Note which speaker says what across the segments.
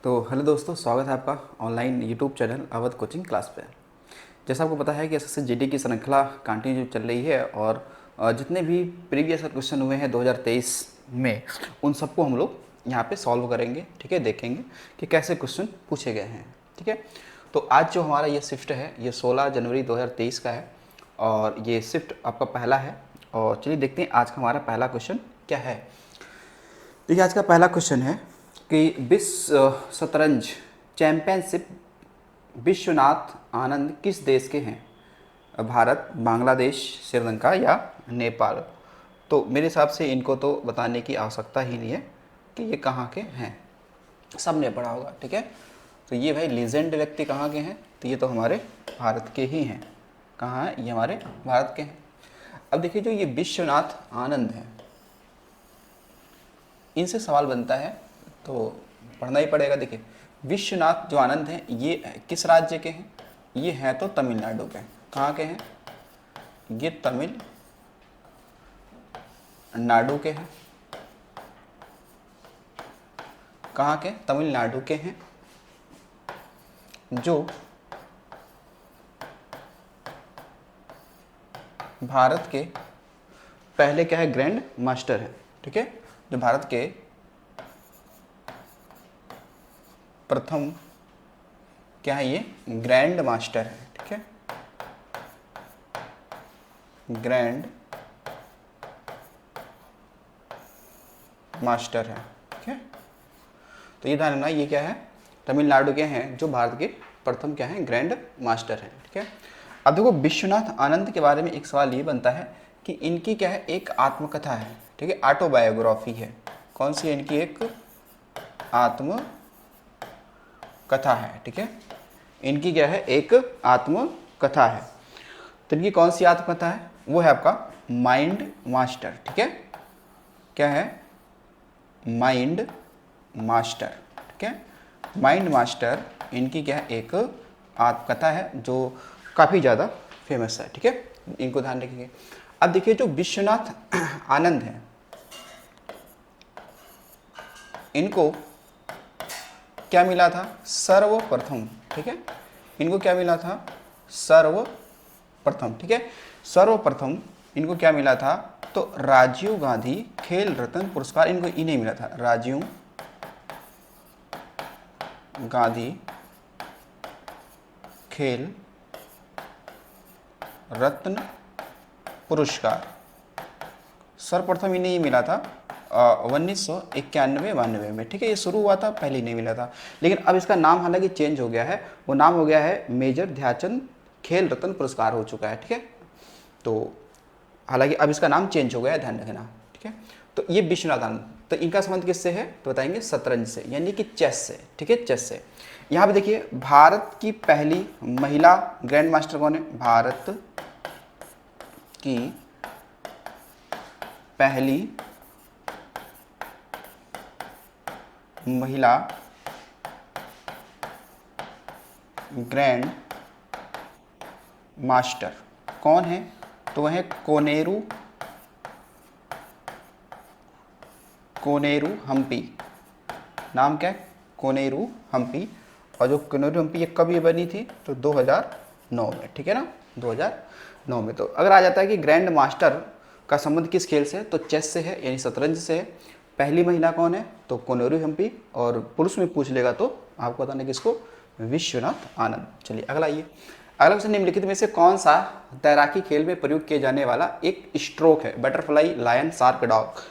Speaker 1: तो हेलो दोस्तों, स्वागत है आपका online YouTube channel Awadh coaching class पे। जैसा आपको पता है कि एसएससी जीडी की श्रृंखला कंटिन्यू चल रही है और जितने भी प्रीवियस क्वेश्चन हुए हैं 2023 में उन सबको हम लोग यहाँ पे सॉल्व करेंगे। ठीक है, देखेंगे कि कैसे क्वेश्चन पूछे गए हैं। ठीक है, तो आज जो हमारा ये शिफ्ट है ये 16 जनवरी 2023 का है और ये शिफ्ट आपका पहला है। और चलिए देखते हैं आज का हमारा पहला क्वेश्चन क्या है। देखिए, आज का पहला क्वेश्चन है कि विश्व शतरंज चैंपियनशिप विश्वनाथ आनंद किस देश के हैं? भारत, बांग्लादेश, श्रीलंका या नेपाल? तो मेरे हिसाब से इनको तो बताने की आवश्यकता ही नहीं है कि ये कहाँ के हैं, सब ने पढ़ा होगा। ठीक है, तो ये भाई लीजेंड व्यक्ति कहाँ के हैं? तो ये तो हमारे भारत के ही हैं। कहाँ हैं? ये हमारे भारत के हैं। अब देखिए, जो ये विश्वनाथ आनंद हैं, इनसे सवाल बनता है तो पढ़ना ही पड़ेगा। देखिए, विश्वनाथ जो आनंद हैं ये किस राज्य के हैं? ये हैं तो तमिलनाडु के। कहाँ के हैं? ये तमिलनाडु के हैं। कहाँ के? तमिलनाडु के हैं, जो भारत के पहले क्या है? ग्रैंड मास्टर है। ठीक है, जो भारत के प्रथम क्या है? ये ग्रैंड मास्टर है। ठीक है, ग्रैंड मास्टर है। ठीक है, तो ये ध्यान रखना, ये क्या है? तमिलनाडु के हैं, जो भारत के प्रथम क्या है? ग्रैंड मास्टर है। ठीक है, अब देखो, विश्वनाथ आनंद के बारे में एक सवाल ये बनता है कि इनकी क्या है? एक आत्मकथा है। ठीक है, ऑटोबायोग्राफी है। कौन सी है इनकी? एक आत्मकथा है। ठीक है, इनकी क्या है? एक आत्मकथा है। तो इनकी कौन सी आत्मकथा है? वो है आपका माइंड मास्टर। ठीक है, क्या है? Mind master. ठीक है, माइंड मास्टर इनकी क्या है? एक आत्मकथा है जो काफ़ी ज़्यादा फेमस है। ठीक है, इनको ध्यान रखिए। अब देखिए, जो विश्वनाथ आनंद हैं, इनको क्या मिला था? सर्वप्रथम। ठीक है, इनको क्या मिला था? सर्वप्रथम। ठीक है, सर्वप्रथम इनको क्या मिला था? तो राजीव गांधी खेल रत्न पुरस्कार इन्हें मिला था। राजीव गांधी खेल रत्न पुरस्कार सर्वप्रथम इन्हें ही मिला था 1991-92 में। ठीक है, ये शुरू हुआ था, पहले नहीं मिला था। लेकिन अब इसका नाम हालांकि चेंज हो गया है, वो नाम हो गया है मेजर ध्यानचंद खेल रत्न पुरस्कार हो चुका है। ठीक है, तो हालांकि अब इसका नाम चेंज हो गया है, ध्यान रखना। ठीक है, तो ये विश्वनाथ आनंद, तो इनका संबंध किससे है? तो बताएंगे शतरंज से, यानी कि चेस से। ठीक है, चेस से। यहाँ पे देखिए, भारत की पहली महिला ग्रैंड मास्टर कौन है? भारत की पहली महिला ग्रैंड मास्टर कौन है? तो वह है कोनेरू हम्पी। नाम क्या है? कोनेरू हम्पी। और जो कोनेरू हम्पी ये कब ये बनी थी? तो 2009 में। ठीक है ना, 2009 में। तो अगर आ जाता है कि ग्रैंड मास्टर का संबंध किस खेल से है? तो चेस से है, यानी शतरंज से है। पहली महिला कौन है? तो कोनेरू हम्पी। और पुरुष में पूछ लेगा तो आपको बताना किसको? विश्वनाथ आनंद। चलिए अगला, ये अगला क्वेश्चन, निम्नलिखित में से कौन सा तैराकी खेल में प्रयोग किए जाने वाला एक स्ट्रोक है? Butterfly, lion, shark, dog.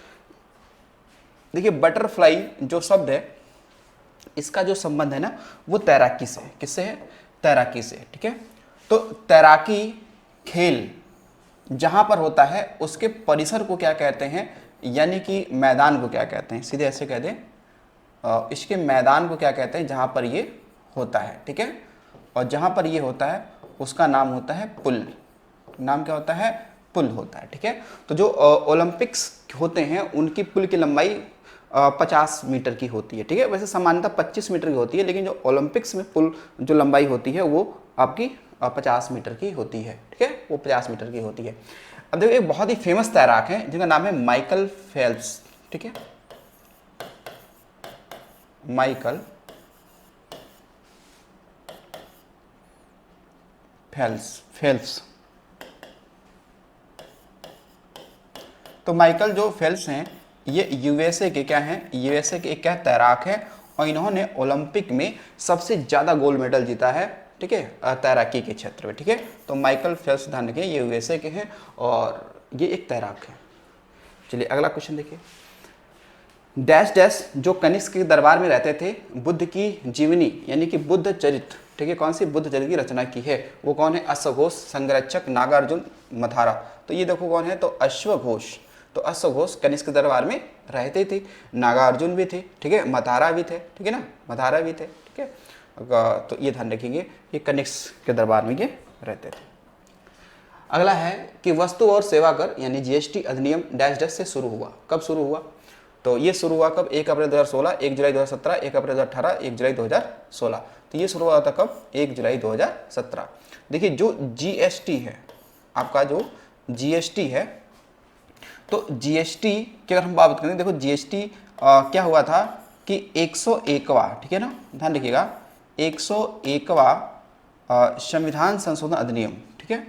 Speaker 1: देखिए, बटरफ्लाई जो शब्द है, इसका जो संबंध है ना, वो तैराकी से। किससे है? तैराकी से। ठीक है, तो तैराकी खेल जहां पर होता है उसके परिसर को क्या कहते हैं? यानी कि मैदान को क्या कहते हैं? सीधे ऐसे कह दें, इसके मैदान को क्या कहते हैं जहां पर ये होता है? ठीक है, और जहां पर ये होता है उसका नाम होता है पुल। नाम क्या होता है? पुल होता है। ठीक है, तो जो ओलंपिक्स होते हैं उनकी पुल की लंबाई 50 मीटर की होती है। ठीक है, वैसे सामान्यतः 25 मीटर की होती है, लेकिन जो ओलंपिक्स में पुल जो लंबाई होती है वो आपकी 50 मीटर की होती है। ठीक है, वो 50 मीटर की होती है। अब देखो, एक बहुत ही फेमस तैराक है जिनका नाम है माइकल फेल्प्स। ठीक है, माइकल फेल्प्स। तो माइकल जो फेल्प्स हैं ये यूएसए के क्या हैं, यूएसए के एक क्या तैराक हैं और इन्होंने ओलंपिक में सबसे ज़्यादा गोल्ड मेडल जीता है, ठीक है, तैराकी के क्षेत्र में, ठीक है। तो माइकल फेल्प्स ध्यान रखें ये यूएसए के हैं और ये एक तैराक है। चलिए अगला क्वेश्चन देखिए। डैश डैश जो कनिष्क के दरबार में रहते थे बुद्ध की जीवनी यानी कि बुद्ध चरित्र, ठीक है, कौन सी बुद्ध चरित्र की रचना की है, वो कौन है, अश्वघोष, संरक्षक, नागार्जुन, मधारा। तो ये देखो कौन है, तो अश्वघोष। तो अश्वघोष कनिष्क के दरबार में रहते थे, नागार्जुन भी थे, ठीक है, मधारा भी थे, ठीक है ना, मधारा भी थे, ठीक है। तो ये ध्यान रखेंगे ये कनिष्क के दरबार में ये रहते थे। अगला है कि वस्तु और सेवा कर यानी जीएसटी अधिनियम डैश डैश से शुरू हुआ, कब शुरू हुआ, तो ये शुरू हुआ कब, 1 अप्रैल 2016, 1 जुलाई 2017, 1 अप्रैल 2018, 1 जुलाई 2016। तो ये शुरू हुआ था कब, 1 जुलाई 2017। देखिए जो जीएसटी है आपका, जो जीएसटी है, तो जीएसटी की अगर हम बात करें, देखो जीएसटी क्या हुआ था कि 101वां, ठीक है ना, ध्यान रखिएगा, 101वां संविधान संशोधन अधिनियम, ठीक है,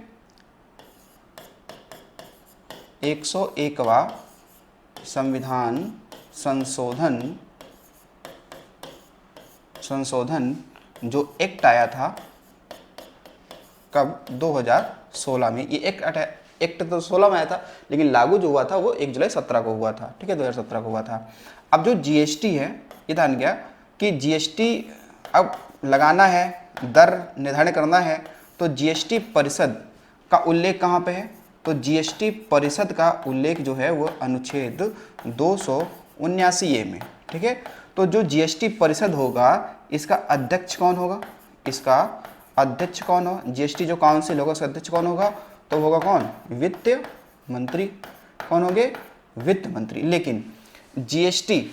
Speaker 1: 101वां संविधान संशोधन जो एक्ट आया था कब, 2016 में। ये एक्ट तो 16 में आया था लेकिन लागू जो हुआ था वो 1 जुलाई 17 को हुआ था, ठीक है, 2017 को हुआ था। अब जो जीएसटी है ये ध्यान गया कि जीएसटी अब लगाना है, दर निर्धारण करना है, तो जीएसटी परिषद का उल्लेख कहाँ पे है, तो जीएसटी परिषद का उल्लेख जो है वो अनुच्छेद 279A में, ठीक है। तो जो जीएसटी परिषद होगा इसका अध्यक्ष कौन होगा, इसका अध्यक्ष कौन होगा, जीएसटी जो काउंसिल होगा उसका अध्यक्ष कौन होगा, तो होगा कौन, वित्त मंत्री। कौन होंगे, वित्त मंत्री। लेकिन जीएसटी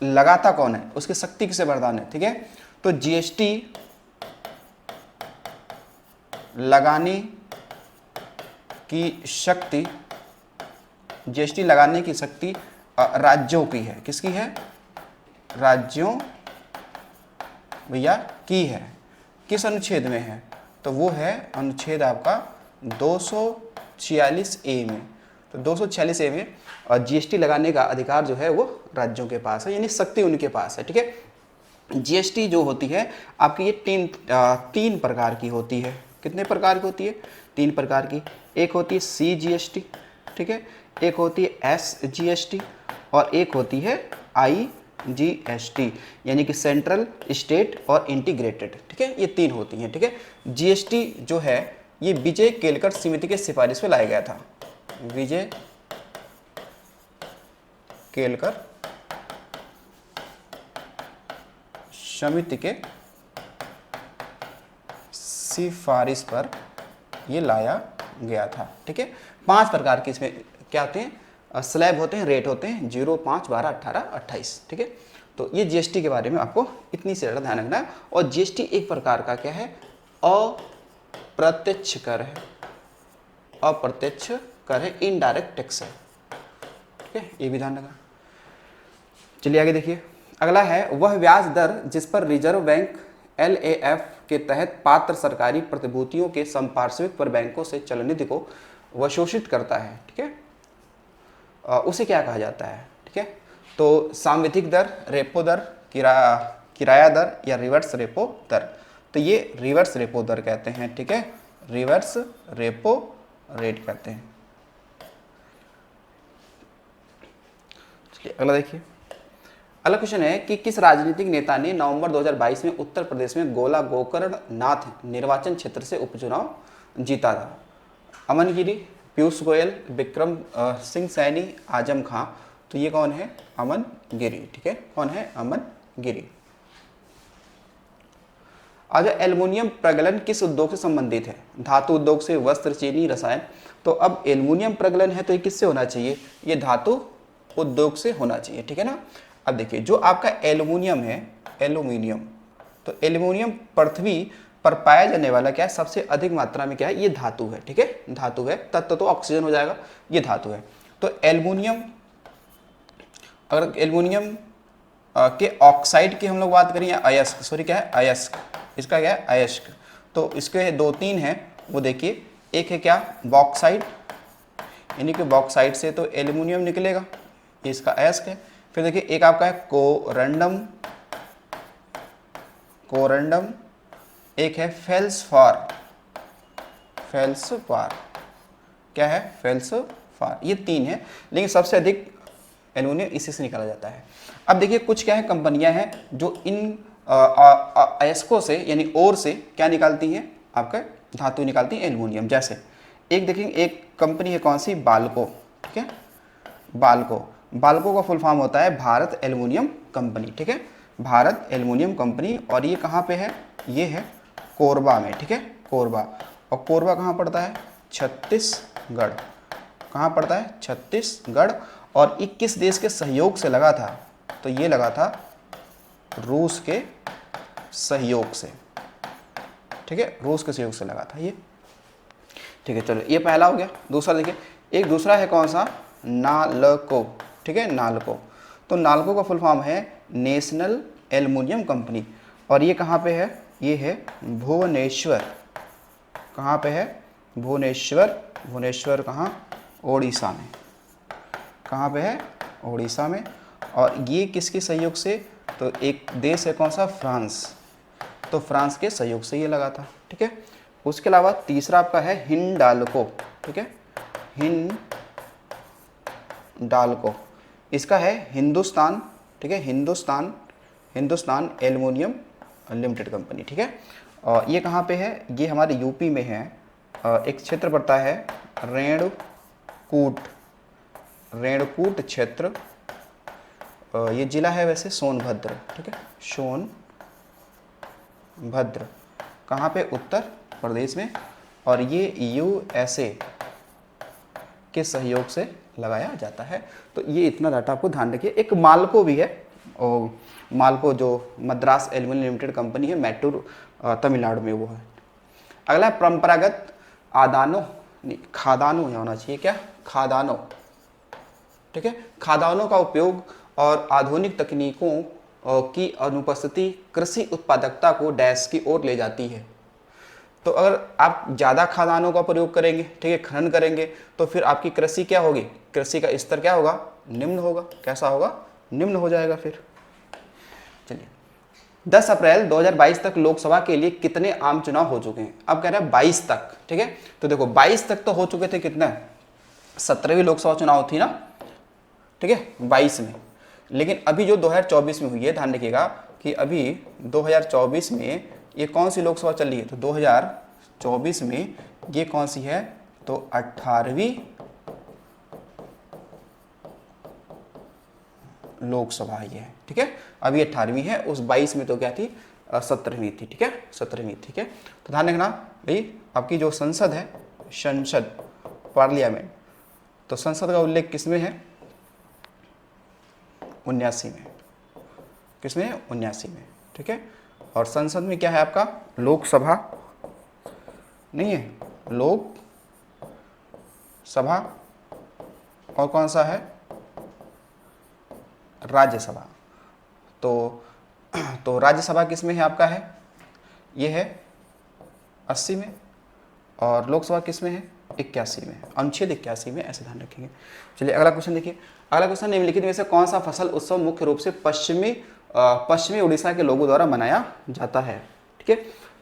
Speaker 1: लगाता कौन है, उसकी शक्ति किसे वरदान है, ठीक है। तो जीएसटी लगाने की शक्ति, जीएसटी लगाने की शक्ति राज्यों की है, किसकी है, राज्यों भैया की है। किस अनुच्छेद में है, तो वो है अनुच्छेद आपका 246A में। तो 246A में जीएसटी लगाने का अधिकार जो है वो राज्यों के पास है, यानी शक्ति उनके पास है, ठीक है। जीएसटी जो होती है आपकी ये तीन प्रकार की होती है। कितने प्रकार की होती है, 3 प्रकार की। एक होती है CGST, ठीक है, एक होती है SGST और एक होती है IGST यानी कि सेंट्रल, स्टेट और इंटीग्रेटेड, ठीक है, ये 3 होती हैं, ठीक है। जीएसटी जो है ये विजय केलकर समिति के सिफारिश पे लाया गया था, विजय केलकर समिति के सिफारिश पर ये लाया गया था, ठीक है। 5 प्रकार के इसमें क्या होते हैं, स्लैब होते हैं, रेट होते हैं, 0, 5, 12, 18, 28, ठीक है। तो ये जीएसटी के बारे में आपको इतनी से ज़्यादा ध्यान रखना है। और जीएसटी एक प्रकार का क्या है, अप्रत्यक्ष कर है, अप्रत्यक्ष कर है, इनडायरेक्ट टैक्स है, ठीक है, ये भी ध्यान रखना। चलिए आगे देखिए। अगला है वह ब्याज दर जिस पर रिजर्व बैंक LAF के तहत पात्र सरकारी प्रतिभूतियों के संपार्श्विक पर बैंकों से चलनिधि को वशोषित करता है, ठीक है, उसे क्या कहा जाता है, ठीक है। तो सांविधिक दर, रेपो दर, किराया दर या रिवर्स रेपो दर। तो ये रिवर्स रेपो दर कहते हैं, ठीक है, रिवर्स रेपो रेट कहते हैं। चलिए अगला देखिए। अगला क्वेश्चन है कि किस राजनीतिक नेता ने नवंबर 2022 में उत्तर प्रदेश में गोला गोकर्ण नाथ निर्वाचन क्षेत्र से उपचुनाव जीता था। अमन गिरी, पीयूष गोयल, विक्रम सिंह सैनी, आजम खां। तो ये कौन है, अमन गिरी, ठीक है, कौन है, अमन गिरी। आज एल्युमिनियम प्रगलन किस उद्योग से संबंधित है, धातु उद्योग से, वस्त्र, चीनी, रसायन। तो अब एल्युमिनियम प्रगलन है तो ये किससे होना चाहिए, ये धातु उद्योग से होना चाहिए, ठीक है ना। अब देखिए जो आपका एल्युमिनियम है, एल्युमिनियम, तो एल्युमिनियम पृथ्वी पर पाया जाने वाला क्या है, सबसे अधिक मात्रा में क्या है, ये धातु है, ठीक है, धातु है। तत्व तो ऑक्सीजन हो जाएगा, ये धातु है। तो एल्युमिनियम, अगर एल्युमिनियम के ऑक्साइड की हम लोग बात करें या अयस्क, सॉरी क्या है, अयस्क, इसका क्या है, अयस्क। तो इसके 2-3 हैं, वो देखिए, एक है क्या, बॉक्साइट, यानी कि बॉक्साइट से तो एल्युमिनियम निकलेगा, ये इसका एस्क है। फिर देखिए एक आपका है कोरंडम, कोरंडम, एक है फेल्सफार, फेल्सफार, क्या है, फेल्सफार, ये 3 है, लेकिन सबसे अधिक एल्युमिनियम इसी से निकाला जाता है। अब देखिए कुछ क्या है कंपनियां हैं जो इन अयस्कों से यानी ओर से क्या निकालती हैं, आपका धातु निकालती हैं एल्युमिनियम। जैसे एक देखेंगे, एक कंपनी है कौन सी, बाल्को, ठीक है, बाल्को, बाल्को का फुल फॉर्म होता है भारत एल्युमिनियम कंपनी, ठीक है, भारत एल्युमिनियम कंपनी। और ये कहाँ पे है, ये है कोरबा में, ठीक है, कोरबा। और कोरबा कहाँ पड़ता है, छत्तीसगढ़, कहाँ पड़ता है, छत्तीसगढ़। और 21 देश के सहयोग से लगा था, तो ये लगा था रूस के सहयोग से, ठीक है, रूस के सहयोग से लगा था ये, ठीक है। चलो ये पहला हो गया। दूसरा देखिए, एक दूसरा है कौन सा, नालको, ठीक है, नालको। तो नालको का फुल फॉर्म है नेशनल एल्युमिनियम कंपनी। और ये कहाँ पे है, ये है भुवनेश्वर, कहाँ पे है, भुवनेश्वर, भुवनेश्वर कहाँ, ओडिशा में, कहाँ पे है, ओडिशा में। और ये किसके सहयोग से, तो एक देश है कौन सा, फ्रांस, तो फ्रांस के सहयोग से ये लगा था, ठीक है। उसके अलावा तीसरा आपका है हिंडाल्को, ठीक है, हिंडाल्को, इसका है हिंदुस्तान, ठीक है, Hindustan, Hindustan aluminium limited company, ठीक है। और ये कहाँ पे है, ये हमारे यूपी में है। एक क्षेत्र पड़ता है रेणुकूट, रेणुकूट क्षेत्र, ये जिला है वैसे सोनभद्र, ठीक है, सोनभद्र, कहाँ पे, उत्तर प्रदेश में। और ये यूएसए के सहयोग से लगाया जाता है। तो ये इतना डाटा आपको ध्यान रखिए। एक मालको भी है, और मालको जो मद्रास एल्युमिनियम लिमिटेड कंपनी है, मैटूर तमिलनाडु में वो है। अगला परंपरागत आदानों, खादानों होना चाहिए, क्या, खादानों, ठीक है, खादानों का उपयोग और आधुनिक तकनीकों की अनुपस्थिति कृषि उत्पादकता को डैश की ओर ले जाती है। तो अगर आप ज़्यादा खादानों का प्रयोग करेंगे, ठीक है, खनन करेंगे, तो फिर आपकी कृषि क्या होगी, कृषि का स्तर क्या होगा, निम्न होगा। कैसा होगा, निम्न हो जाएगा। फिर चलिए, 10 अप्रैल 2022 तक लोकसभा के लिए कितने आम चुनाव हो चुके हैं। अब कह रहे हैं 22 तक, ठीक है। तो देखो 22 तक तो हो चुके थे, कितना, 17वीं लोकसभा चुनाव थी ना, ठीक है, 22 में। लेकिन अभी जो 2024 में हुई है, ध्यान रखिएगा कि अभी 2024 में ये कौन सी लोकसभा चल रही है, तो 2024 में ये कौन सी है, तो 18वीं लोकसभा ये है, ठीक है। अभी 18वीं है, उस 22 में तो क्या थी, 17वीं थी, ठीक है, 17वीं, ठीक है। तो ध्यान रखना भाई, आपकी जो संसद है, संसद, पार्लियामेंट, तो संसद का उल्लेख किसमें है, 79 में, किसमें है, 79 में, ठीक है। और संसद में क्या है आपका, लोकसभा नहीं है, लोकसभा, और कौन सा है, राज्यसभा। तो राज्यसभा किसमें है आपका है, ये है 80 में, और लोकसभा किसमें है, 81 में, अनुच्छेद 81 में, ऐसे ध्यान रखेंगे। चलिए अगला क्वेश्चन देखिए। अगला क्वेश्चन, निम्नलिखित में से कौन सा फसल उत्सव मुख्य रूप से पश्चिमी उड़ीसा के लोगों द्वारा मनाया जाता है, ठीक है।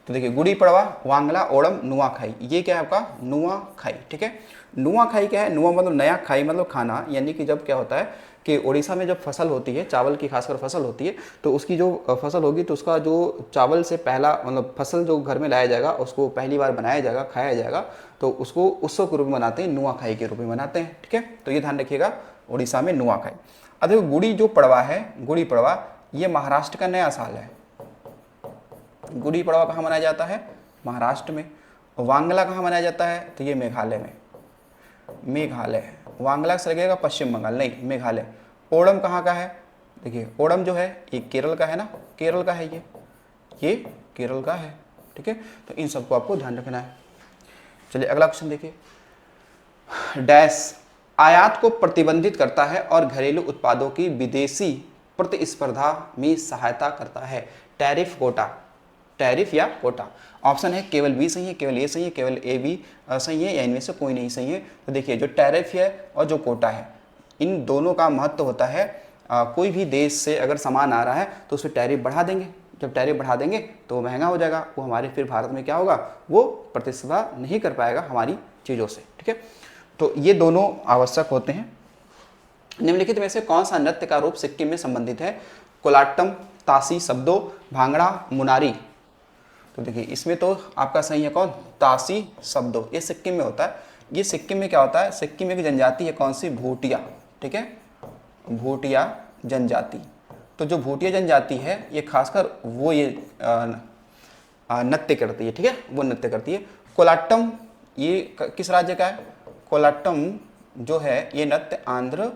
Speaker 1: तो देखिए, गुड़ी पड़वा, वांगला, ओणम, नुआखाई, ये क्या है आपका, नुआखाई, ठीक है। नुआखाई क्या है, नुआ मतलब नया, खाई मतलब खाना, यानी कि जब क्या होता है कि उड़ीसा में जब फसल होती है, चावल की खासकर फसल होती है, तो उसकी जो फसल होगी, तो उसका जो चावल से पहला मतलब फसल जो घर में लाया जाएगा, उसको पहली बार बनाया जाएगा, खाया जाएगा, तो उसको उत्सव के रूप में मनाते हैं, नुआखाई के रूप में मनाते हैं, ठीक है। तो ये ध्यान रखिएगा, उड़ीसा में नुआखाई। अब देखो, गुड़ी जो पड़वा है, गुड़ी पड़वा, ये महाराष्ट्र का नया साल है। गुड़ी पड़वा कहाँ मनाया जाता है, महाराष्ट्र में। वांगला कहाँ मनाया जाता है, तो ये मेघालय में, मेघालय, वांगला से लगेगा पश्चिम बंगाल, नहीं, मेघालय। ओणम कहाँ का है, देखिए ओणम जो है ये केरल का है ना, केरल का है, ये केरल का है, ठीक है। तो इन सबको आपको ध्यान रखना है। चलिए अगला क्वेश्चन देखिए। डैश आयात को प्रतिबंधित करता है और घरेलू उत्पादों की विदेशी प्रतिस्पर्धा में सहायता करता है। टैरिफ कोटा, टैरिफ या कोटा। ऑप्शन है केवल बी सही है, केवल ए सही है, केवल ए बी सही है, या इनमें से कोई नहीं सही है। तो देखिए जो टैरिफ है और जो कोटा है, इन दोनों का महत्व होता है। कोई भी देश से अगर सामान आ रहा है तो उस पर टैरिफ बढ़ा देंगे, जब टैरिफ बढ़ा देंगे तो महंगा हो जाएगा, वो हमारे फिर भारत में क्या होगा, वो प्रतिस्पर्धा नहीं कर पाएगा हमारी चीज़ों से। ठीक है, तो ये दोनों आवश्यक होते हैं। निम्नलिखित में से कौन सा नृत्य का रूप सिक्किम में संबंधित है? कोलाट्टम, तासी, शब्दो, भांगड़ा, मुनारी। तो देखिए इसमें तो आपका सही है कौन, तासी शब्दो, ये सिक्किम में होता है। ये सिक्किम में क्या होता है, सिक्किम में एक जनजाति है कौन सी, भूटिया। ठीक है, भूटिया जनजाति। तो जो भूटिया जनजाति है ये खासकर वो ये नृत्य करती है। ठीक है, वो नृत्य करती है। कोलाट्टम ये किस राज्य का है? कोलाट्टम जो है ये नृत्य आंध्र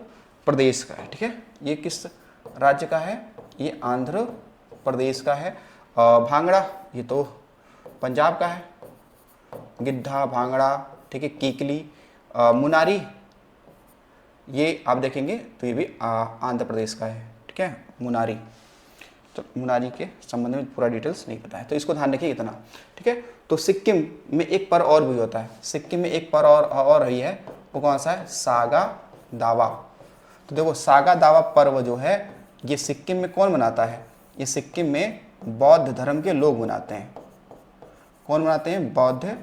Speaker 1: प्रदेश का है। ठीक है, ये किस राज्य का है? ये आंध्र प्रदेश का है। भांगड़ा ये तो पंजाब का है, गिद्धा, भांगड़ा। ठीक है, कीकली, मुनारी ये आप देखेंगे तो ये भी आंध्र प्रदेश का है। ठीक है, मुनारी। तो मुनारी के संबंध में पूरा डिटेल्स नहीं पता है, तो इसको ध्यान रखिए इतना। ठीक है, तो सिक्किम में एक पर्व और भी होता है, सिक्किम में एक पर्व और ही है, वो कौन सा है? सागा दावा। तो देखो सागा दावा पर्व जो है ये सिक्किम में कौन मनाता है? ये सिक्किम में बौद्ध धर्म के लोग मनाते हैं। कौन मनाते हैं? बौद्ध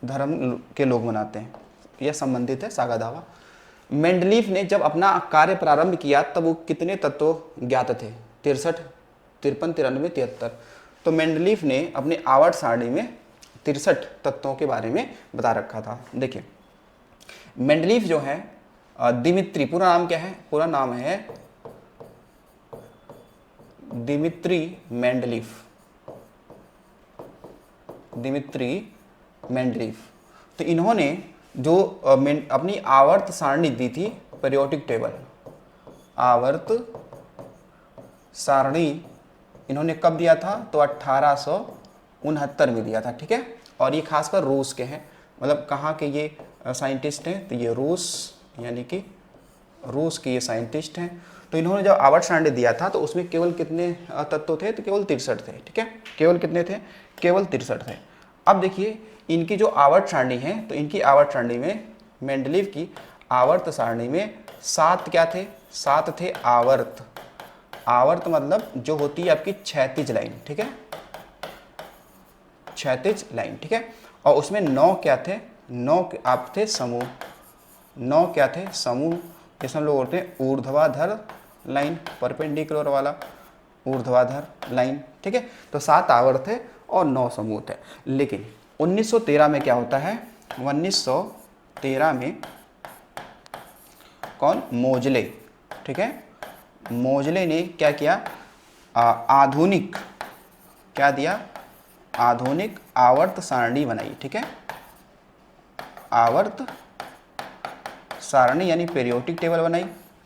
Speaker 1: धर्म के लोग मनाते हैं, यह संबंधित है सागा दावा। मेंडलीफ ने जब अपना कार्य प्रारंभ किया तब वो कितने तत्व ज्ञात थे? 63, 53, 93, 73। तो मेंडलीफ ने अपने आवर्त सारणी में 63 तत्वों के बारे में बता रखा था। देखिए मेंडलीफ जो है दिमित्री, पूरा नाम क्या है? पूरा नाम है दिमित्री मेंडलीफ, दिमित्री मेंडलीफ। तो इन्होंने जो अपनी आवर्त सारणी दी थी, पीरियोडिक टेबल, आवर्त सारणी इन्होंने कब दिया था? तो 1869 में दिया था। ठीक है, और ये खासकर रूस के हैं, मतलब कहाँ के ये साइंटिस्ट हैं? तो ये रूस, यानी कि रूस के ये साइंटिस्ट हैं। तो इन्होंने जब आवर्त सारणी दिया था तो उसमें केवल कितने तत्व थे? तो केवल 63 थे। ठीक है, केवल कितने थे? केवल 63 थे। अब देखिए इनकी जो आवर्त सारणी है, तो इनकी आवर्त सारणी में, मेंडलीफ की आवर्त सारणी में 7 क्या थे? 7 थे आवर्त। आवर्त मतलब जो होती है आपकी क्षैतिज लाइन। ठीक है, क्षैतिज लाइन। ठीक है, और उसमें 9 क्या थे? 9 आप थे समूह। 9 क्या थे? समूह, जैसे हम लोग बोलते हैं ऊर्ध्वाधर लाइन, परपेंडिकुलर वाला ऊर्ध्वाधर लाइन। ठीक है, तो 7 आवर्त थे और 9 समूह थे। लेकिन 1913 में क्या होता है? 1913 में कौन? मोजले। ठीक है, मोजले ने क्या किया? आधुनिक, क्या दिया? आधुनिक आवर्त सारणी बनाई। ठीक है, आवर्त सारणी यानी पीरियोडिक टेबल बनाई।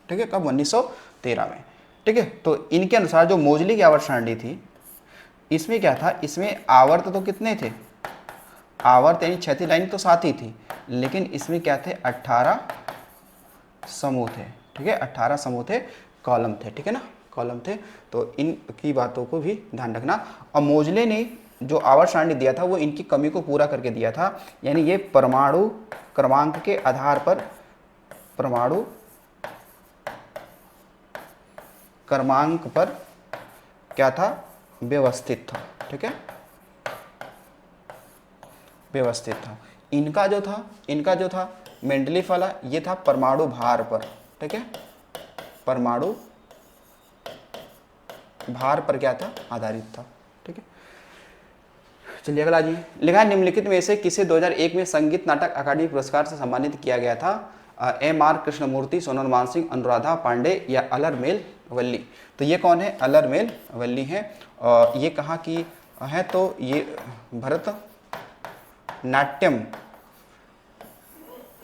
Speaker 1: ठीक है, कब? 1913 में। ठीक है, तो इनके अनुसार जो मोजले की आवर्त सारणी थी, इसमें क्या था? इसमें आवर्त तो कितने थे? आवर्त यानी क्षैतिज लाइन तो 7 ही थी, लेकिन इसमें क्या थे? 18 समूह थे। ठीक है, 18 समूह थे, कॉलम थे। ठीक है ना, कॉलम थे। तो इनकी बातों को भी ध्यान रखना। और मोजले ने जो आवर्त सारणी दिया था वो इनकी कमी को पूरा करके दिया था, यानी ये परमाणु क्रमांक के आधार पर, परमाणु क्रमांक पर क्या था? व्यवस्थित था। ठीक है, व्यवस्थित था। इनका जो था मेंडलीफ वाला, ये था परमाणु भार पर। ठीक है, परमाणु भार पर क्या था? आधारित था। ठीक है, चलिए अगला जी। लिखा है निम्नलिखित में से किसे 2001 में संगीत नाटक अकादमी पुरस्कार से सम्मानित किया गया था? M.R. कृष्णमूर्ति, सोनल मानसिंह, अनुराधा पांडे या अलरमेल वल्ली। तो ये कौन है? अलरमेल वल्ली है। और ये कहाँ की है? तो ये भरतनाट्यम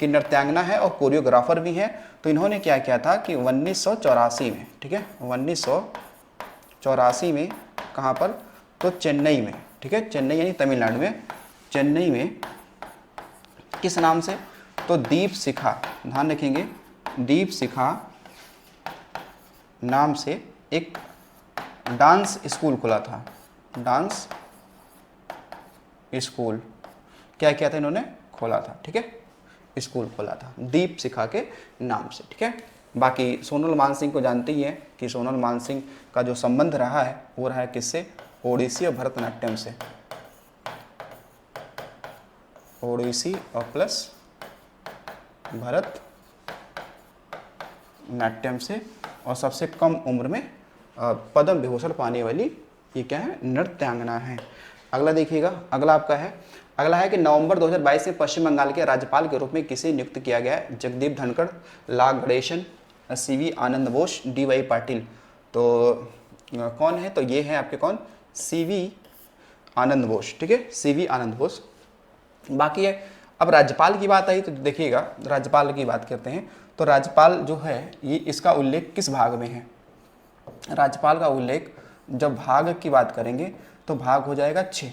Speaker 1: की नृत्यांगना है और कोरियोग्राफर भी है। तो इन्होंने क्या किया था कि 1984 में, ठीक है, 1984 में कहाँ पर? तो चेन्नई में। ठीक है, चेन्नई यानी तमिलनाडु में, चेन्नई में किस नाम से? तो दीप शिखा, ध्यान रखेंगे, दीप शिखा नाम से एक डांस स्कूल खुला था। डांस स्कूल क्या किया था इन्होंने, खोला था, ठीक है, स्कूल खोला था दीप शिखा के नाम से, ठीक है। बाकी सोनल मानसिंह को जानते ही हैं कि सोनल मानसिंह का जो संबंध रहा है वो रहा है किससे, ओडिसी और भरतनाट्यम से, ओडिसी और प्लस भरतनाट्यम से, और सबसे कम उम्र में पद्म विभूषण पाने वाली ये क्या है, नृत्यांगना है। अगला देखिएगा, अगला आपका है, अगला है कि नवंबर 2022 में पश्चिम बंगाल के राज्यपाल के रूप में किसे नियुक्त किया गया है, जगदीप धनखड़, ला गणेशन, सीवी आनंद बोस, डीवाई पाटिल। तो कौन है, तो ये है आपके कौन, सीवी आनंद बोस, ठीक है, सीवी आनंद बोस। बाकी है, अब राज्यपाल की बात आई तो देखिएगा, राज्यपाल की बात करते हैं तो राज्यपाल जो है ये इसका उल्लेख किस भाग में है, राज्यपाल का उल्लेख जब भाग की बात करेंगे तो भाग हो जाएगा 6,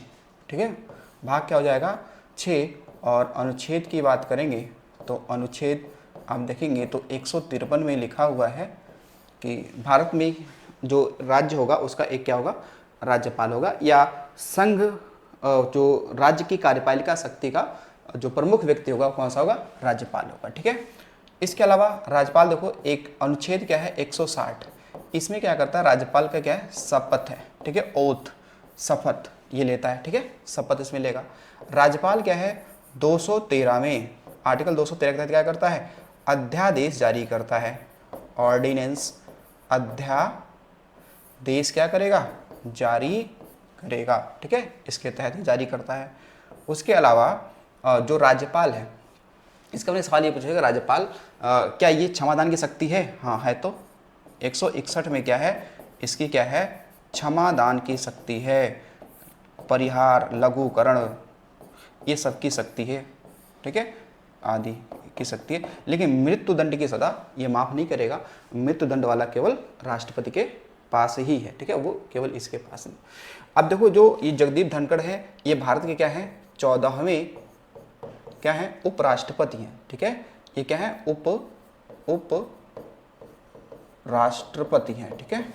Speaker 1: ठीक है, भाग क्या हो जाएगा 6। और अनुच्छेद की बात करेंगे तो अनुच्छेद आप देखेंगे तो 153 में लिखा हुआ है कि भारत में जो राज्य होगा उसका एक क्या होगा, राज्यपाल होगा, या संघ जो राज्य की कार्यपालिका शक्ति का जो प्रमुख व्यक्ति होगा कौन सा होगा, राज्यपाल होगा, ठीक है। इसके अलावा राज्यपाल देखो एक अनुच्छेद क्या है 160, इसमें क्या करता है, राज्यपाल का क्या है, शपथ है, ठीक है, ओथ, शपथ ये लेता है, ठीक है, शपथ इसमें लेगा। राज्यपाल क्या है 213 में, आर्टिकल 213 के तहत क्या करता है, अध्यादेश जारी करता है, ऑर्डिनेंस, अध्यादेश क्या करेगा, जारी करेगा, ठीक है, इसके तहत जारी करता है। उसके अलावा जो राज्यपाल है, इसका मैंने सवाल ये पूछेगा, राज्यपाल क्या ये क्षमादान की शक्ति है, हाँ है, तो 161 में क्या है, इसकी क्या है, क्षमादान की शक्ति है, परिहार, लघुकरण ये सब की शक्ति है, ठीक है, आदि की शक्ति है। लेकिन मृत्युदंड की सजा ये माफ नहीं करेगा, मृत्युदंड वाला केवल राष्ट्रपति के पास ही है, ठीक है, वो केवल इसके पास नहीं। अब देखो जो ये जगदीप धनखड़ है ये भारत के क्या है, 14वें क्या है, उपराष्ट्रपति हैं, ठीक है, ये क्या है, उप राष्ट्रपति हैं, ठीक है,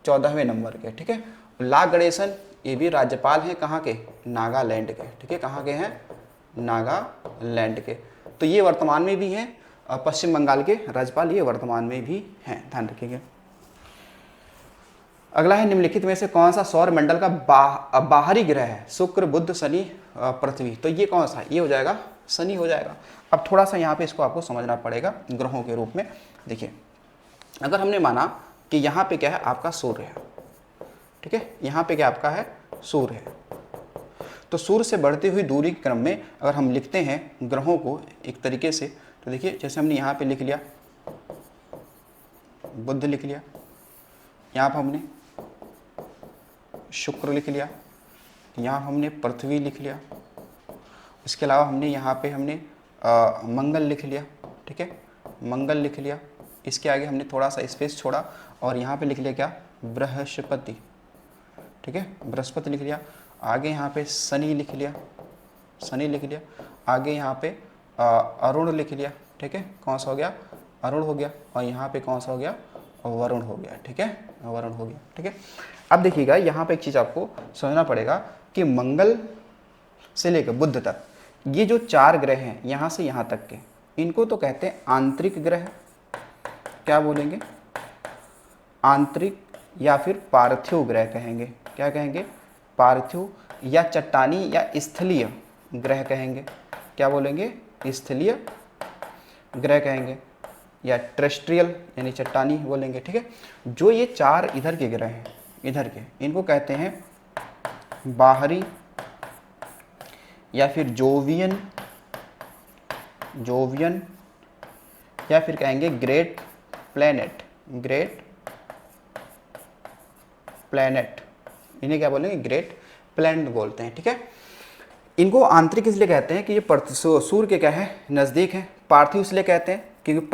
Speaker 1: 14वें नंबर के, ठीक है। ला गणेशन ये भी राज्यपाल हैं, कहाँ के, नागालैंड के, ठीक है, कहाँ के हैं, नागालैंड के। तो ये वर्तमान में भी हैं, पश्चिम बंगाल के राज्यपाल ये वर्तमान में भी हैं, ध्यान रखिएगा। अगला है, निम्नलिखित में से कौन सा सौर मंडल का बाहरी ग्रह है, शुक्र, बुध, शनि, पृथ्वी, तो ये कौन सा है, ये हो जाएगा शनि हो जाएगा। अब थोड़ा सा यहाँ पे इसको आपको समझना पड़ेगा ग्रहों के रूप में। देखिए अगर हमने माना कि यहाँ पे क्या है आपका सूर्य है, ठीक है, यहाँ पे क्या आपका है, सूर्य है, तो सूर्य से बढ़ती हुई दूरी के क्रम में अगर हम लिखते हैं ग्रहों को एक तरीके से, तो देखिए जैसे हमने यहाँ पे लिख लिया बुध लिख लिया, यहाँ पर हमने शुक्र लिख लिया, यहाँ हमने पृथ्वी लिख लिया, इसके अलावा हमने यहाँ पे हमने मंगल लिख लिया, ठीक है, मंगल लिख लिया, इसके आगे हमने थोड़ा सा स्पेस छोड़ा और यहाँ पे लिख लिया क्या, बृहस्पति, ठीक है, बृहस्पति लिख लिया, आगे यहाँ पे शनि लिख लिया, शनि लिख लिया, आगे यहाँ पे अरुण लिख लिया, ठीक है, कौन सा हो गया, अरुण हो गया, और यहाँ पे कौन सा हो गया, वरुण हो गया, ठीक है, वरुण हो गया, ठीक है। अब देखिएगा यहाँ पे एक चीज़ आपको समझना पड़ेगा कि मंगल से लेकर बुध तक ये जो 4 ग्रह हैं यहाँ से यहाँ तक के, इनको तो कहते हैं आंतरिक ग्रह, क्या बोलेंगे, आंतरिक या फिर पार्थिव ग्रह कहेंगे, क्या कहेंगे, पार्थिव, या चट्टानी या स्थलीय ग्रह कहेंगे, क्या बोलेंगे, स्थलीय ग्रह कहेंगे, या टेरेस्ट्रियल यानी चट्टानी बोलेंगे, ठीक है। जो ये 4 इधर के ग्रह हैं, इधर के, इनको कहते हैं बाहरी या फिर जोवियन, जोवियन या फिर कहेंगे ग्रेट प्लैनेट, ग्रेट प्लैनेट, इन्हें क्या बोलेंगे, ग्रेट प्लैनेट बोलते हैं, ठीक है। इनको आंतरिक इसलिए कहते हैं कि ये सूर्य के क्या है, नज़दीक है। पार्थिव इसलिए कहते हैं क्योंकि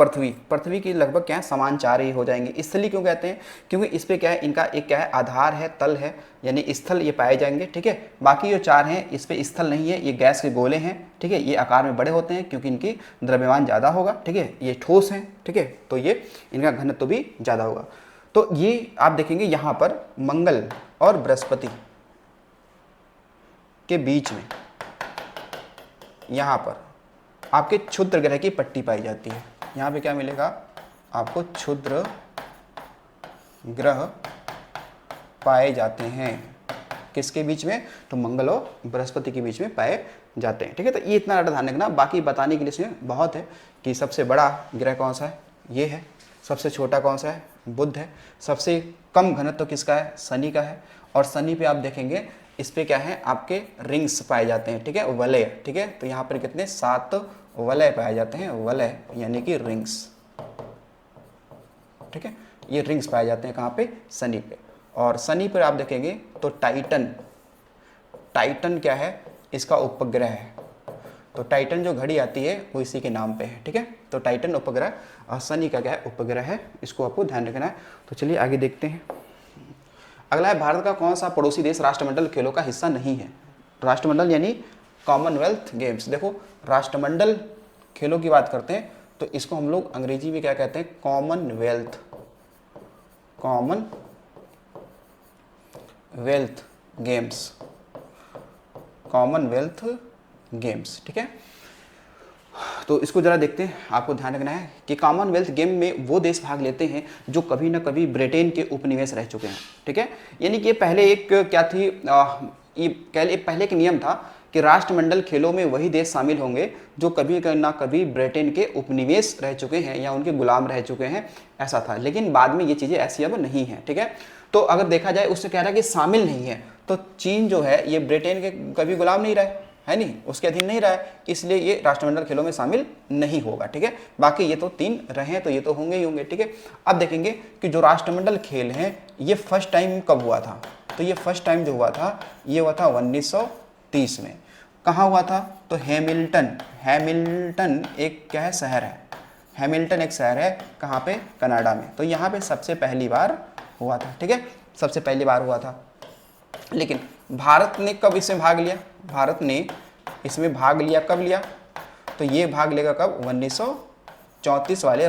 Speaker 1: पृथ्वी की लगभग क्या है, समान 4 ही हो जाएंगे। स्थलीय क्यों कहते हैं, क्योंकि इस पे क्या है, इनका एक क्या है, आधार है, तल है, यानी स्थल ये पाए जाएंगे, ठीक है। बाकी जो 4 हैं इस पे स्थल नहीं है, ये गैस के गोले हैं, ठीक है, ये आकार में बड़े होते हैं क्योंकि इनकी द्रव्यमान ज़्यादा होगा, ठीक है, ये ठोस हैं, ठीक है, तो ये इनका घनत्व भी ज़्यादा होगा। तो ये आप देखेंगे यहाँ पर मंगल और बृहस्पति के बीच में यहाँ पर आपके क्षुद्र ग्रह की पट्टी पाई जाती है। यहाँ पे क्या मिलेगा आपको, क्षुद्र ग्रह पाए जाते हैं। किसके बीच में, तो मंगल और बृहस्पति के बीच में पाए जाते हैं। ठीक है, तो ये इतना ध्यान रखना, बाकी बताने के लिए इसमें बहुत है कि सबसे बड़ा ग्रह कौन सा है, ये है। सबसे छोटा कौन सा है, बुध है। सबसे कम घनत्व तो किसका है, शनि का है। और शनि पे आप देखेंगे इस पे क्या है, आपके रिंग्स पाए जाते हैं। ठीक है, वलय। ठीक है, तो यहाँ पर कितने, 7 वलय पाए जाते हैं। वलय यानी कि रिंग्स। ठीक है, ये रिंग्स पाए जाते हैं कहाँ पे, शनि पे। और शनि पर आप देखेंगे तो टाइटन, टाइटन क्या है, इसका उपग्रह है। तो टाइटन जो घड़ी आती है वो इसी के नाम पे है। ठीक है, तो टाइटन उपग्रह और शनि का क्या है, उपग्रह है। इसको आपको ध्यान रखना है। तो चलिए आगे देखते हैं। अगला है, भारत का कौन सा पड़ोसी देश राष्ट्रमंडल खेलों का हिस्सा नहीं है। राष्ट्रमंडल यानी कॉमनवेल्थ गेम्स। देखो, राष्ट्रमंडल खेलों की बात करते हैं तो इसको हम लोग अंग्रेजी में क्या कहते हैं, Commonwealth, Commonwealth games, Commonwealth games. ठीक है, तो इसको जरा देखते हैं। आपको ध्यान रखना है कि कॉमनवेल्थ गेम में वो देश भाग लेते हैं जो कभी ना कभी ब्रिटेन के उपनिवेश रह चुके हैं। ठीक है, यानी कि पहले एक क्या थी, ये पहले एक नियम था कि राष्ट्रमंडल खेलों में वही देश शामिल होंगे जो कभी ना कभी ब्रिटेन के उपनिवेश रह चुके हैं या उनके गुलाम रह चुके हैं, ऐसा था। लेकिन बाद में ये चीज़ें ऐसी अब नहीं हैं। ठीक है, तो अगर देखा जाए उससे कह रहा है कि शामिल नहीं है, तो चीन जो है ये ब्रिटेन के कभी गुलाम नहीं रहा है नहीं, उसके अधीन नहीं रहा है, इसलिए ये राष्ट्रमंडल खेलों में शामिल नहीं होगा। ठीक है, बाकी ये तो 3 रहे तो ये तो होंगे ही होंगे। ठीक है, अब देखेंगे कि जो राष्ट्रमंडल खेल हैं ये फर्स्ट टाइम कब हुआ था। तो ये फर्स्ट टाइम जो हुआ था ये हुआ था 1930 में। कहाँ हुआ था, तो हैमिल्टन, हैमिल्टन एक क्या है, शहर है। हैमिल्टन एक शहर है, कहाँ पे, कनाडा में। तो यहाँ पे सबसे पहली बार हुआ था। ठीक है, सबसे पहली बार हुआ था। लेकिन भारत ने कब इसमें भाग लिया, भारत ने इसमें भाग लिया कब लिया, तो ये भाग लेगा कब, 1934 वाले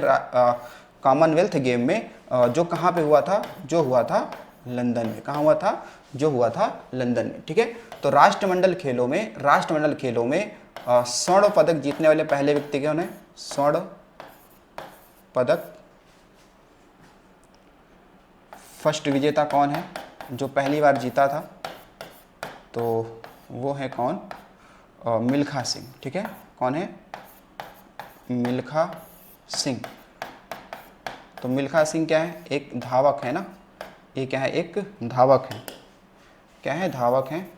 Speaker 1: कॉमनवेल्थ गेम में, जो कहाँ पे हुआ था, जो हुआ था लंदन में। कहाँ हुआ था, जो हुआ था लंदन में। ठीक है, तो राष्ट्रमंडल खेलों में स्वर्ण पदक जीतने वाले पहले व्यक्ति कौन है, स्वर्ण पदक फर्स्ट विजेता कौन है, जो पहली बार जीता था, तो वो है कौन, मिल्खा सिंह। ठीक है, कौन है, मिल्खा सिंह। तो मिल्खा सिंह क्या है, एक धावक है ना, ये क्या है, एक धावक है। क्या है, धावक हैं,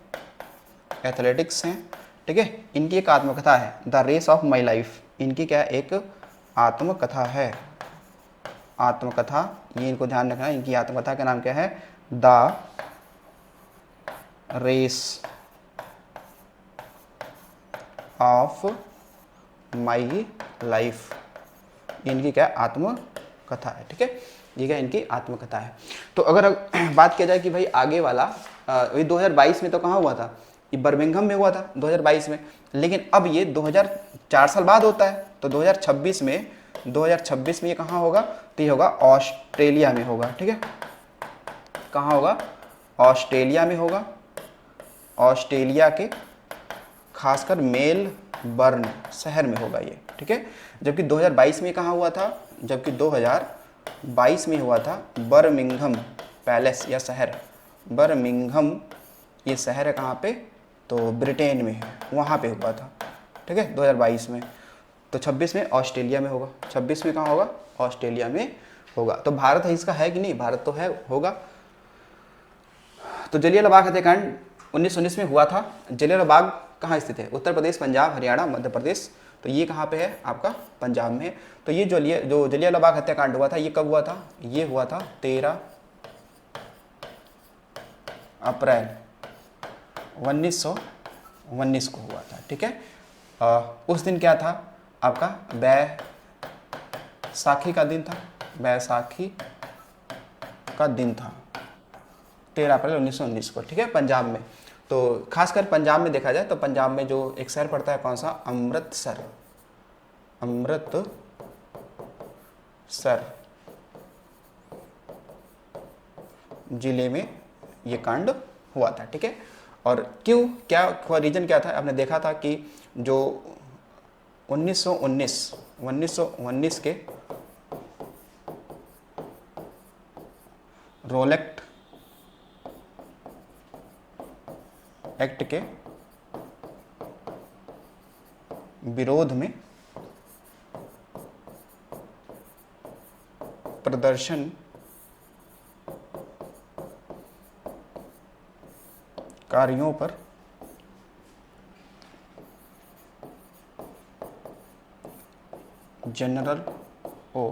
Speaker 1: एथलेटिक्स हैं। ठीक है, इनकी एक आत्मकथा है, the race of my life. इनकी क्या है, एक आत्मकथा है, आत्मकथा। ये इनको ध्यान रखना है, इनकी आत्मकथा का नाम क्या है, the race of my life. इनकी क्या आत्मकथा है। ठीक है, ये क्या इनकी आत्मकथा है। तो अगर बात किया जाए कि भाई आगे वाला, 2022 में तो कहाँ हुआ था, ये बर्मिंघम में हुआ था 2022 में। लेकिन अब ये 2004 साल बाद होता है, तो 2026 में ये कहाँ होगा, तो ये होगा ऑस्ट्रेलिया में होगा। ठीक है, कहाँ होगा, ऑस्ट्रेलिया में होगा। ऑस्ट्रेलिया के खासकर मेलबर्न शहर में होगा ये। ठीक है, जबकि 2022 में कहाँ हुआ था, जबकि 2022 में हुआ था बर्मिंघम पैलेस या शहर, बर्मिंघम ये शहर है कहाँ पे, तो ब्रिटेन में है, वहाँ पे हुआ था। ठीक है, 2022 में। तो 26 में ऑस्ट्रेलिया में होगा, 26 में कहाँ होगा, ऑस्ट्रेलिया में होगा। तो भारत है इसका, है कि नहीं, भारत तो है, होगा। तो जलियांवाला हत्याकांड 1919 में हुआ था। जलियांवाला बाग कहाँ स्थित है, उत्तर प्रदेश, पंजाब, हरियाणा, मध्य प्रदेश। तो ये कहाँ पे है, आपका पंजाब में है। तो ये जो जलियांवाला बाग हत्याकांड हुआ था ये कब हुआ था, ये हुआ था 13 अप्रैल 1919 को हुआ था। ठीक है, उस दिन क्या था, आपका बैसाखी का दिन था, बैसाखी का दिन था 13 अप्रैल 1919 को। ठीक है, पंजाब में। तो खासकर पंजाब में देखा जाए तो पंजाब में जो एक शहर पड़ता है कौन सा, अमृतसर, अमृतसर जिले में ये कांड हुआ था। ठीक है, और क्यों, क्या रीजन क्या था, आपने देखा था कि जो 1919 के रोलेट एक्ट के विरोध में प्रदर्शन कारियों पर जनरल ओ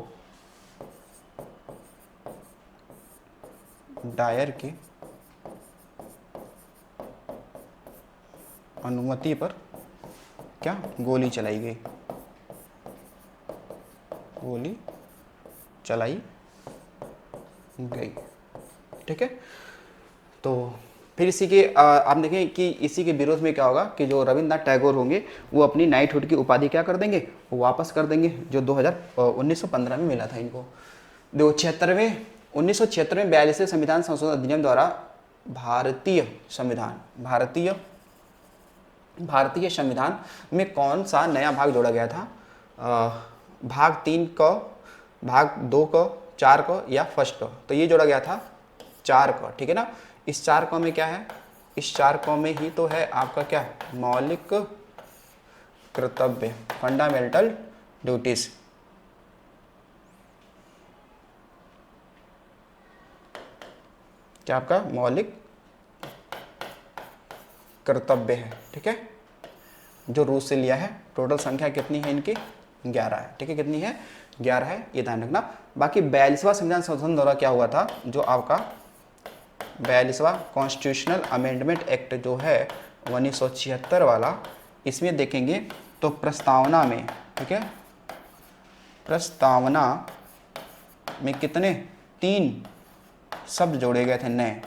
Speaker 1: डायर की अनुमति पर क्या गोली चलाई गई, गोली चलाई गई। ठीक है, तो फिर इसी के आप देखें कि इसी के विरोध में क्या होगा कि जो रविंद्रनाथ टैगोर होंगे वो अपनी नाइटहुड की उपाधि क्या कर देंगे, वो वापस कर देंगे, जो 1915 में मिला था इनको। 1976 में 42वें संविधान संशोधन अधिनियम द्वारा भारतीय संविधान में कौन सा नया भाग जोड़ा गया था, भाग 3 का, भाग 2 का, 4 का या फर्स्ट का, तो ये जोड़ा गया था 4 का। ठीक है ना, इस 4 का में क्या है, इस 4 का में ही तो है आपका क्या, मौलिक कर्तव्य, फंडामेंटल ड्यूटीज। क्या आपका मौलिक कर्तव्य है। ठीक है, जो रूस से लिया है। टोटल संख्या कितनी है इनकी, 11 है। ठीक है, कितनी है, 11 है, ये ध्यान रखना। बाकी 42वां संविधान संशोधन द्वारा क्या हुआ था, जो आपका 42वां कॉन्स्टिट्यूशनल अमेंडमेंट एक्ट जो है 1976 वाला, इसमें देखेंगे तो प्रस्तावना में, ठीक है, प्रस्तावना में कितने, 3 शब्द जोड़े गए थे नए,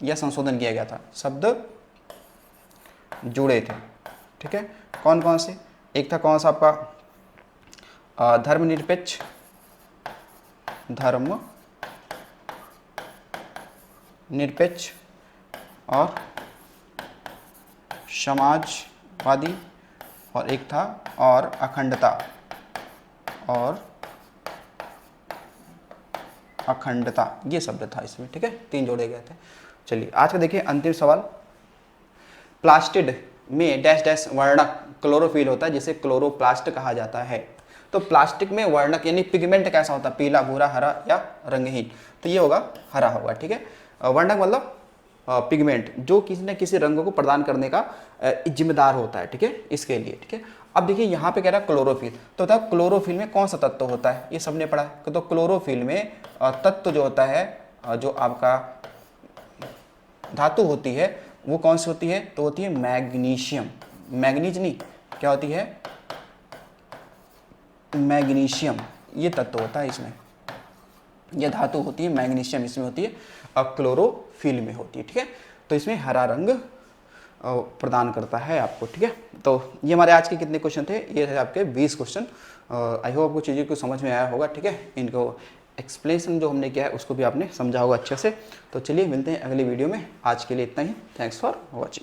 Speaker 1: या संशोधन किया गया था, शब्द जुड़े थे। ठीक है, कौन कौन से, एक था कौन सा आपका धर्मनिरपेक्ष, और समाजवादी, और एक था और अखंडता, ये शब्द था इसमें। ठीक है, 3 जोड़े गए थे। चलिए आज का देखिए अंतिम सवाल, प्लास्टिड में डैश डैश वर्णक क्लोरोफिल होता है जिसे क्लोरोप्लास्ट कहा जाता है। तो प्लास्टिक में वर्णक यानी पिगमेंट कैसा होता है, पीला, भूरा, हरा या रंगहीन, तो ये होगा हरा होगा। ठीक है, वर्णक मतलब पिगमेंट जो किसी न किसी रंग को प्रदान करने का जिम्मेदार होता है। ठीक है, इसके लिए। ठीक है, अब देखिए यहाँ पे कह रहा है क्लोरोफिल, तो था क्लोरोफिल में कौन सा तत्व होता है, ये सबने पढ़ा है। तो क्लोरोफिल में तत्व जो होता है, जो आपका धातु होती है वो कौन सी होती है, तो होती है मैग्नीशियम, मैग्नीज नहीं, क्या होती है, मैग्नीशियम, ये तत्व होता है इसमें, ये धातु होती है मैग्नीशियम, इसमें होती है, क्लोरोफिल में होती है। ठीक है, तो इसमें हरा रंग प्रदान करता है आपको। ठीक है, तो ये हमारे आज के कितने क्वेश्चन थे, ये है आपके 20 क्वेश्चन। आई होप आपको चीज़ें को समझ में आया होगा। ठीक है, इनको एक्सप्लेनेशन जो हमने किया है उसको भी आपने समझा होगा अच्छे से। तो चलिए मिलते हैं अगली वीडियो में, आज के लिए इतना ही। Thanks for watching.